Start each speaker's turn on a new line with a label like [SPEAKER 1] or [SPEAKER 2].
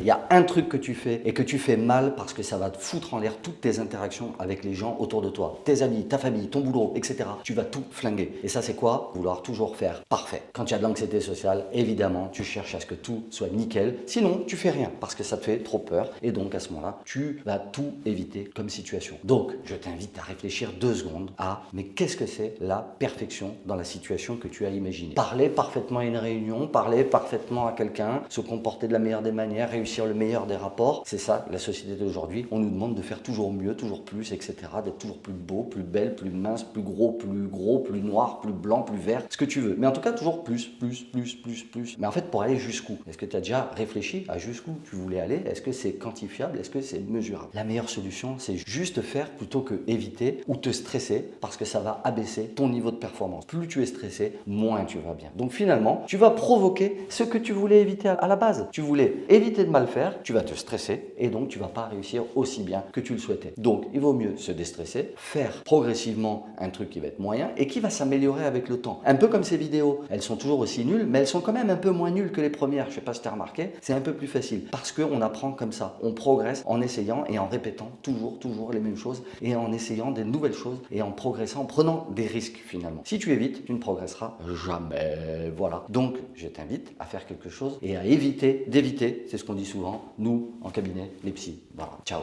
[SPEAKER 1] Il y a un truc que tu fais et que tu fais mal parce que ça va te foutre en l'air toutes tes interactions avec les gens autour de toi, tes amis, ta famille, ton boulot, etc. Tu vas tout flinguer. Et ça, c'est quoi? Vouloir toujours faire parfait. Quand tu as de l'anxiété sociale, évidemment, tu cherches à ce que tout soit nickel. Sinon, tu fais rien parce que ça te fait trop peur. Et donc, à ce moment-là, tu vas tout éviter comme situation. Donc, je t'invite à réfléchir 2 secondes à mais qu'est-ce que c'est la perfection dans la situation que tu as imaginée? Parler parfaitement à une réunion, parler parfaitement à quelqu'un, se comporter de la meilleure des manières, réussir le meilleur des rapports. C'est ça, la société d'aujourd'hui. On nous demande de faire toujours mieux, toujours plus, etc. D'être toujours plus beau, plus belle, plus mince, plus gros, plus noir, plus blanc, plus vert, ce que tu veux. Mais en tout cas, toujours plus. Mais en fait, pour aller jusqu'où? Est-ce que tu as déjà réfléchi à jusqu'où tu voulais aller? Est-ce que c'est quantifiable? Est-ce que c'est mesurable? La meilleure solution, c'est juste faire plutôt que éviter ou te stresser parce que ça va abaisser ton niveau de performance. Plus tu es stressé, moins tu vas bien. Donc finalement, tu vas provoquer ce que tu voulais éviter à la base. Tu voulais éviter de mal faire, tu vas te stresser et donc tu vas pas réussir aussi bien que tu le souhaitais. Donc il vaut mieux se déstresser, faire progressivement un truc qui va être moyen et qui va s'améliorer avec le temps. Un peu comme ces vidéos, elles sont toujours aussi nulles, mais elles sont quand même un peu moins nulles que les premières. Je sais pas si tu as remarqué, c'est un peu plus facile parce qu'on apprend comme ça. On progresse en essayant et en répétant toujours les mêmes choses et en essayant des nouvelles choses et en progressant, en prenant des risques finalement. Si tu évites, tu ne progresseras jamais. Voilà. Donc, je t'invite à faire quelque chose et à éviter d'éviter, c'est ce qu'on dit souvent, nous, en cabinet, les psys. Voilà. Ciao.